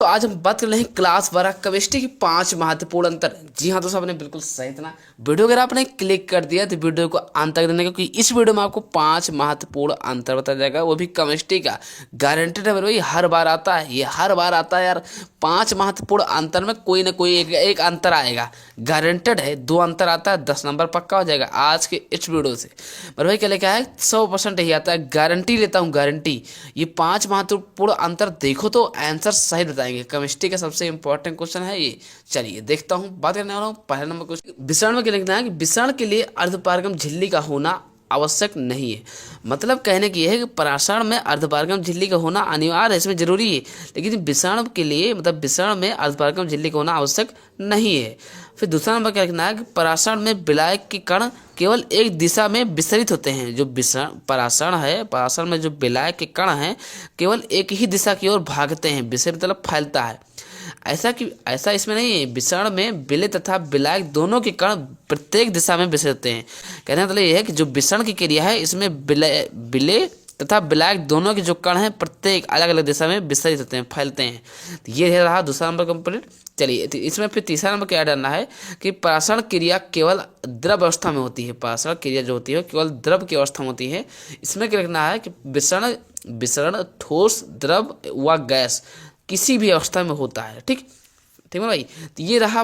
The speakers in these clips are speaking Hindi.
तो आज हम बात कर रहे हैं क्लास 12 केमिस्ट्री की 5 महत्वपूर्ण अंतर। जी हाँ दोस्तों, आपने बिल्कुल सही सुना। वीडियो अगर आपने क्लिक कर दिया तो वीडियो को अंत तक देने, क्योंकि इस वीडियो में आपको 5 महत्वपूर्ण अंतर बताया जाएगा, वो भी केमिस्ट्री का। गारंटेड है भाई, हर बार आता है, ये हर बार आता है यार। 5 महत्वपूर्ण अंतर में कोई ना कोई एक अंतर आएगा, गारंटेड है। 2 अंतर आता है, 10 नंबर पक्का हो जाएगा आज के इस वीडियो से। पर भाई क्या लिखा है, 100% यही आता है, गारंटी लेता हूँ, गारंटी। ये 5 महत्वपूर्ण अंतर देखो तो आंसर सही बताएंगे। केमिस्ट्री का सबसे इंपॉर्टेंट क्वेश्चन है ये। चलिए देखता हूँ, बात करने वाला हूँ पहला नंबर क्वेश्चन। विसरण में क्या लिखना है कि विसरण के लिए अर्धपारगम झिल्ली का होना आवश्यक नहीं है। मतलब कहने की है कि परासरण में अर्धपारगम झिल्ली का होना अनिवार्य है, इसमें जरूरी है, लेकिन विसरण के लिए मतलब विसरण में अर्धपारगम झिल्ली का होना आवश्यक नहीं है। फिर दूसरा नंबर क्या लिखना है कि परासरण में विलायक के कण केवल एक दिशा में विसरित होते हैं। जो विसरण परासरण है, परासरण में जो विलायक के कण हैं केवल एक ही दिशा की ओर भागते हैं। विसरित मतलब फैलता है। ऐसा इसमें नहीं है। विसरण में विलेय तथा विलायक दोनों के कण प्रत्येक दिशा में विसरित होते हैं। कहने का मतलब ये है कि जो विसरण की क्रिया है इसमें विलेय तथा विलायक दोनों के जो कण हैं प्रत्येक अलग अलग दिशा में विसरित होते हैं, फैलते हैं। तो ये रहा दूसरा नंबर कंप्लीट। चलिए इसमें फिर तीसरा नंबर क्या डालना है कि परासरण क्रिया केवल द्रव अवस्था में होती है। परासरण क्रिया जो होती है केवल द्रव की अवस्था में होती है। इसमें क्या लिखना है कि विसरण ठोस, द्रव व गैस किसी भी अवस्था में होता है। ठीक ठीक है भाई। तो ये रहा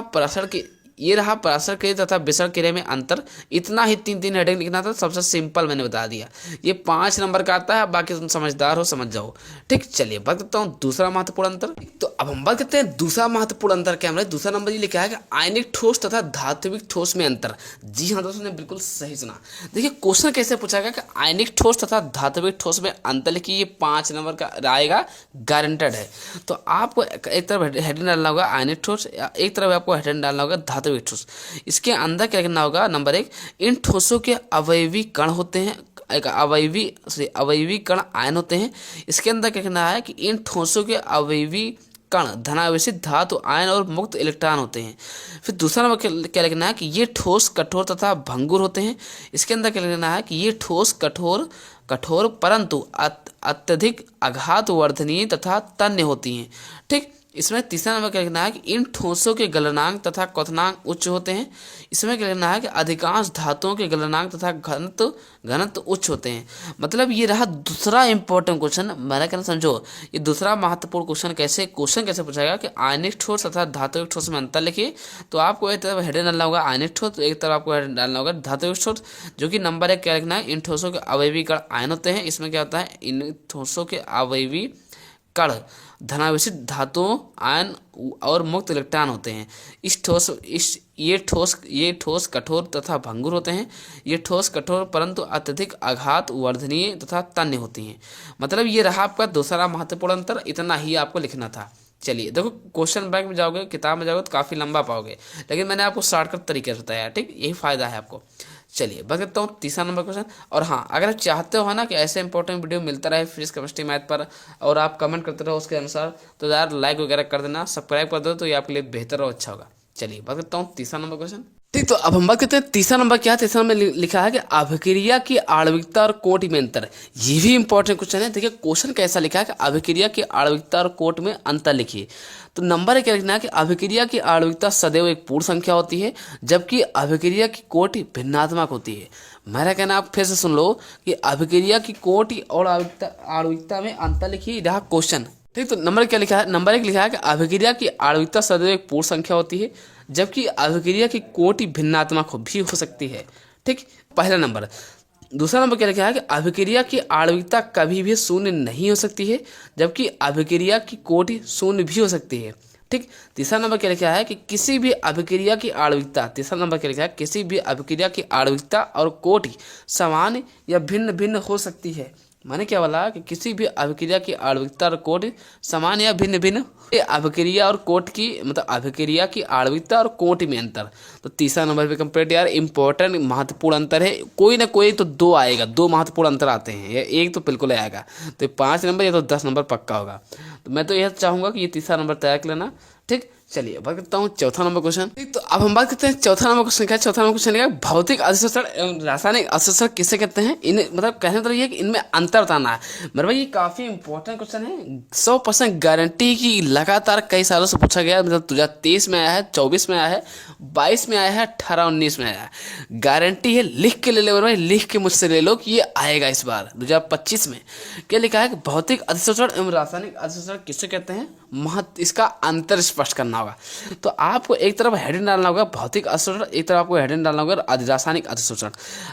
परासरण क्रिया तथा विसरण क्रिया में अंतर। इतना ही 3 हेडिंग लिखना था, सबसे सिंपल मैंने बता दिया। ये 5 नंबर का आता है, बाकी तुम समझदार हो, समझ जाओ। ठीक, चलिए बात करता हूँ दूसरा महत्वपूर्ण अंतर। तो अब हम बात करते हैं दूसरा महत्वपूर्ण अंतर क्या है। दूसरा नंबर ये लिखा है कि आयनिक ठोस तथा धात्विक ठोस में अंतर। जी हाँ दोस्तों ने बिल्कुल सही सुना। देखिए क्वेश्चन कैसे पूछा गया कि आयनिक ठोस तथा धात्विक ठोस में अंतर लिखिए। ये 5 नंबर का आएगा, गारंटेड है। तो आपको एक तरफ हेडिंग डालना होगा आयनिक ठोस, एक तरफ आपको हेडिंग डालना होगा धात्विक ठोस। इसके अंदर क्या करना होगा, नंबर 1, इन ठोसों के अवयवी कण होते हैं, एक अवयवी कण आयन होते हैं। इसके अंदर क्या कहना है कि इन ठोसों के अवयवी कण धनावेशित धातु आयन और मुक्त इलेक्ट्रॉन होते हैं। फिर दूसरा नंबर क्या लिखना है कि ये ठोस कठोर तथा भंगुर होते हैं। इसके अंदर क्या लिखना है कि ये ठोस कठोर परंतु अत्यधिक आघात वर्धनीय तथा तन्य होती हैं। ठीक, इसमें तीसरा नंबर क्या लिखना है कि इन ठोसों के गलनांक तथा क्वथनांक उच्च होते हैं। इसमें क्या लिखना है कि अधिकांश धातुओं के गलनांक तथा घनत्व उच्च होते हैं। मतलब ये रहा दूसरा इंपॉर्टेंट क्वेश्चन। मेरा कहना समझो, ये दूसरा महत्वपूर्ण क्वेश्चन कैसे पूछाएगा कि आयनिक ठोस तथा धात्विक ठोस में अंतर लिखिए। तो आपको एक तरफ हेडिंग डालना होगा आयनिक ठोस, तो एक तरफ आपको हेडिंग डालना होगा धात्विक ठोस। जो कि नंबर 1 क्या लिखना है, इन ठोसों के अवयवी कण आयन होते हैं। इसमें क्या होता है, इन ठोसों के अवयवी कण धनावेशित धातुओं आयन और मुक्त इलेक्ट्रॉन होते हैं। ये ठोस कठोर तथा भंगुर होते हैं। ये ठोस कठोर परंतु अत्यधिक आघात वर्धनीय तथा तन्य होती हैं। मतलब ये रहा आपका दूसरा महत्वपूर्ण अंतर। इतना ही आपको लिखना था। चलिए देखो, क्वेश्चन बैंक में जाओगे, किताब में जाओगे तो काफ़ी लंबा पाओगे, लेकिन मैंने आपको शॉर्टकट तरीके से बताया। ठीक, यही फायदा है आपको। चलिए बात करता हूँ तीसरा नंबर क्वेश्चन। और हाँ, अगर आप चाहते हो ना कि ऐसे इंपॉर्टेंट वीडियो मिलता रहे फिजिक्स केमिस्ट्री मैथ पर, और आप कमेंट करते रहो उसके अनुसार, तो यार लाइक वगैरह कर देना, सब्सक्राइब कर दो, तो ये आपके लिए बेहतर और अच्छा होगा। चलिए बात करता हूँ तीसरा नंबर क्वेश्चन। ठीक, तो अब हम बात करते हैं तीसरा नंबर क्या है। तीसरा नंबर लिखा है कि अभिक्रिया की आणविकता और कोटि में अंतर। ये भी इंपॉर्टेंट क्वेश्चन है। देखिए क्वेश्चन कैसा लिखा है कि अभिक्रिया की आणविकता और कोटि में अंतर लिखिए। तो नंबर 1 क्या लिखना है कि अभिक्रिया की आणविकता सदैव एक पूर्ण संख्या होती है, जबकि अभिक्रिया की कोटि भिन्नात्मक होती है। मेरा कहना आप फिर से सुन लो कि अभिक्रिया की कोटि और आणविकता में अंतर लिखिए, रहा क्वेश्चन। ठीक, तो नंबर क्या लिखा है, नंबर 1 लिखा है कि अभिक्रिया की आणविकता सदैव एक पूर्ण संख्या होती है, जबकि अभिक्रिया की कोटि भिन्नात्मक भी हो सकती है। ठीक, पहला नंबर। दूसरा नंबर क्या लिखा है कि अभिक्रिया की आणविकता कभी भी शून्य नहीं हो सकती है, जबकि अभिक्रिया की कोटि शून्य भी हो सकती है। ठीक, तीसरा नंबर क्या लिखा है कि किसी भी अभिक्रिया की आणविकता, तीसरा नंबर क्या लिखा है, किसी भी अभिक्रिया की आणविकता और कोटि समान या भिन्न भिन्न हो सकती है। मैंने क्या बोला कि किसी भी अभिक्रिया की आणविकता और कोटि समान या भिन्न भिन्न। अभिक्रिया और कोटि की मतलब अभिक्रिया की आणविकता और कोटि में अंतर। तो तीसरा नंबर पे कंप्लीट यार, इंपॉर्टेंट महत्वपूर्ण अंतर है। कोई ना कोई तो 2 आएगा, 2 महत्वपूर्ण अंतर आते हैं, या एक तो बिल्कुल आएगा। तो 5 नंबर या तो 10 नंबर पक्का होगा। तो मैं तो यह चाहूँगा कि ये तीसरा नंबर तैयार कर लेना। ठीक, चलिए बात करता हूँ चौथा नंबर क्वेश्चन। तो अब हम बात करते हैं चौथा नंबर क्वेश्चन क्या है। चौथा नंबर क्वेश्चन क्या है, भौतिक अधिशोषण एवं रासायनिक अवशोषण किसे कहते हैं। इन मतलब कहने का मतलब ये है कि इनमें अंतर बताना है। मेरे भाई ये काफी इंपॉर्टेंट क्वेश्चन है, 100% गारंटी की, लगातार कई सालों से पूछा गया। मतलब 2023 में आया है, 24 में आया है, 22 में आया है, 18-19 में आया है। गारंटी है, लिख के ले लो मेरे भाई, लिख के मुझसे ले लो कि ये आएगा इस बार 2025 में। क्या लिखा है कि भौतिक अधिशोषण एवं रासायनिक अधिशोषण किसे कहते हैं, महत्व इसका अंतर स्पष्ट करना होगा। तो आपको एक तरफ हेडिंग डालना होगा भौतिक अधिशोषण, एक तरफ आपको हेडिंग डालना होगा रासायनिक अधिशोषण।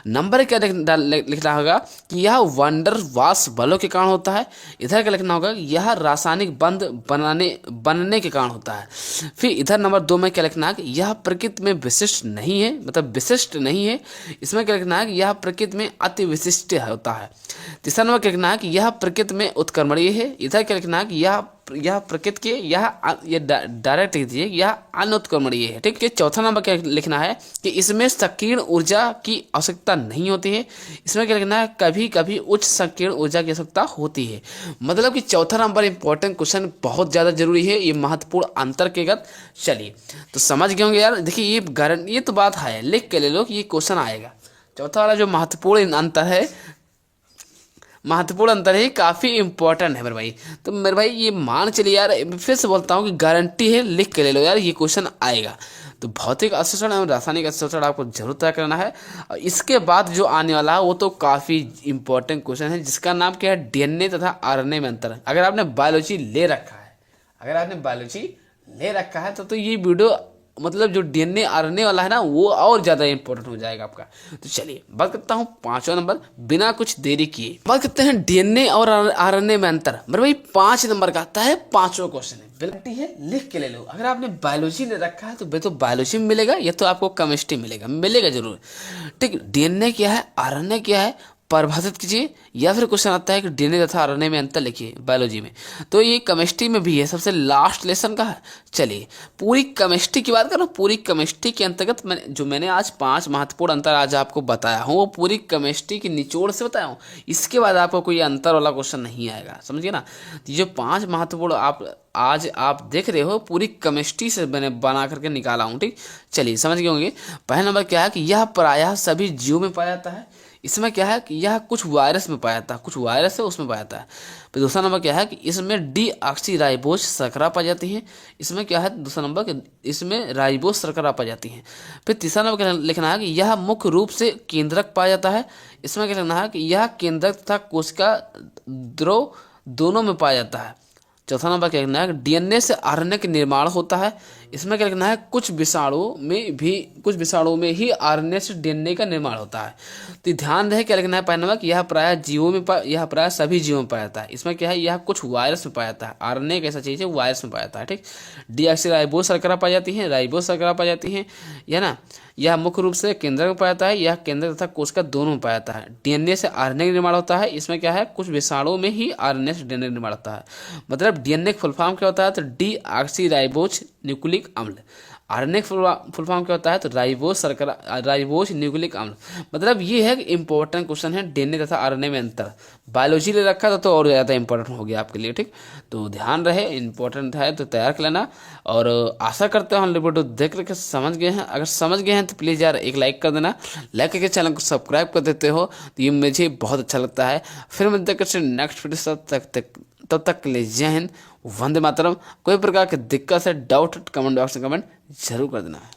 नंबर क्या लिखना होगा कि यह वंडर वाश बलों के कारण होता है। इधर क्या लिखना होगा, यह रासायनिक बंध बनने के कारण होता है। फिर इधर नंबर 2 में क्या लिखना है कि यह प्रकृति में विशिष्ट नहीं है, मतलब विशिष्ट नहीं है। इसमें क्या लिखना है कि यह प्रकृति में अति विशिष्ट होता है। तीसरा नंबर क्या लिखना है कि यह प्रकृति में उत्क्रमणीय है। इधर क्या लिखना है कि यह प्रकृति के ये डायरेक्ट लिख दीजिए, यह अनुत्क्रमणीय है। ठीक है। चौथा नंबर क्या लिखना है कि इसमें संकीर्ण ऊर्जा की आवश्यकता नहीं होती है। इसमें क्या लिखना है, कभी कभी उच्च संकीर्ण ऊर्जा की आवश्यकता होती है। मतलब कि चौथा नंबर इंपॉर्टेंट क्वेश्चन, बहुत ज़्यादा जरूरी है, ये महत्वपूर्ण अंतर के गत। चलिए तो समझ गए होंगे यार। देखिए ये तो बात है, लिख के ले लो कि ये क्वेश्चन आएगा। चौथा वाला जो महत्वपूर्ण अंतर है, काफ़ी इंपॉर्टेंट है मेरे भाई। तो मेरे भाई ये मान चलिए यार, फिर से बोलता हूँ कि गारंटी है, लिख के ले लो यार, ये क्वेश्चन आएगा। तो भौतिक अवशोषण एवं रासायनिक अवशोषण आपको जरूर तय करना है। और इसके बाद जो आने वाला है वो तो काफ़ी इंपॉर्टेंट क्वेश्चन है, जिसका नाम क्या है, डीएनए तथा आरएनए में अंतर। अगर आपने बायोलॉजी ले रखा है, तो ये वीडियो, मतलब जो डीएनए आरएनए वाला है ना, वो और ज़्यादा इंपॉर्टेंट हो जाएगा आपका। तो चलिए बात करता हूँ 5वां नंबर, बिना कुछ देरी किए बात करते हैं डीएनए और आरएनए में अंतर। मेरे भाई 5 नंबर का आता है, 5वां क्वेश्चन है, बिल्कुल है, लिख के ले लो। अगर आपने बायोलॉजी ले रखा है तो बायोलॉजी में मिलेगा, या तो आपको केमिस्ट्री मिलेगा जरूर। ठीक, डीएनए क्या है, आरएनए क्या है, परिभाषित कीजिए। या फिर क्वेश्चन आता है कि डीएनए तथा आरएनए में अंतर लिखिए बायोलॉजी में। तो ये केमिस्ट्री में भी है, सबसे लास्ट लेसन का है। चलिए पूरी केमिस्ट्री की बात करो। पूरी केमिस्ट्री के अंतर्गत मैंने आज 5 महत्वपूर्ण अंतर आज आपको बताया हूँ, वो पूरी केमिस्ट्री की निचोड़ से बताया हूँ। इसके बाद आपको कोई अंतर वाला क्वेश्चन नहीं आएगा, समझिए ना। ये जो 5 महत्वपूर्ण आज आप देख रहे हो, पूरी केमिस्ट्री से मैंने बना करके निकाला हूँ। ठीक, चलिए समझ गए होंगे। पहला नंबर क्या है कि यह प्रायः सभी जीवों में पाया जाता है। इसमें क्या है कि यह कुछ वायरस में पाया जाता है, कुछ वायरस है उसमें पाया जाता है। फिर दूसरा नंबर क्या है कि इसमें डीऑक्सीराइबोज शर्करा पाई जाती है। इसमें क्या है, दूसरा नंबर कि इसमें राइबोज शर्करा पाई जाती है। फिर तीसरा नंबर क्या लिखना है कि यह मुख्य रूप से केंद्रक पाया जाता है। इसमें क्या लिखना है कि यह केंद्रक तथा कोशिका द्रव दोनों में पाया जाता है। चौथा नंबर क्या लिखना है, डीएनए से आरएनए का निर्माण होता है। इसमें क्या लिखना है, कुछ विषाणुओं में ही आरएनए से डीएनए का निर्माण होता है। तो ध्यान रहे क्या लिखना है, पहला नंबर कि यह प्रायः सभी जीवों में पाया जाता है। इसमें क्या है, यह कुछ वायरस में पाया जाता है। आरएनए एक ऐसा चीज है, वायरस में पाया जाता है। ठीक, डीऑक्सीराइबोज शर्करा पाई जाती है, राइबोज शर्करा पाई जाती है ना। यह मुख्य रूप से केंद्रक में पाया जाता है, यह केंद्रक तथा कोशिका दोनों में पाया जाता है। डीएनए से आरएनए का निर्माण होता है। इसमें क्या है, कुछ विषाणुओं में ही आरएनए से डीएनए का निर्माण होता है। मतलब डीएनए का फुल फॉर्म क्या होता है, तो डीऑक्सीराइबोज न्यूक्लिक अम्ल। आरएनए फुल फॉर्म क्या होता है, तो राइबोज न्यूक्लिक अम्ल। मतलब ये है कि इंपॉर्टेंट क्वेश्चन है, डीएनए तथा आरएनए में अंतर। बायोलॉजी ले रखा था तो और ज़्यादा इंपॉर्टेंट हो गया आपके लिए। ठीक, तो ध्यान रहे, इंपॉर्टेंट है तो तैयार कर लेना। और आशा करते हैं हम वीडियो देख करके समझ गए हैं। अगर समझ गए हैं तो प्लीज़ यार एक लाइक कर देना, लाइक करके चैनल को सब्सक्राइब कर देते हो तो ये मुझे बहुत अच्छा लगता है। फिर मिलते हैं नेक्स्ट वीडियो, तब तक के लिए जय हिंद, वंदे मातरम। कोई प्रकार की दिक्कत है, डाउट, कमेंट बॉक्स में कमेंट जरूर कर देना है।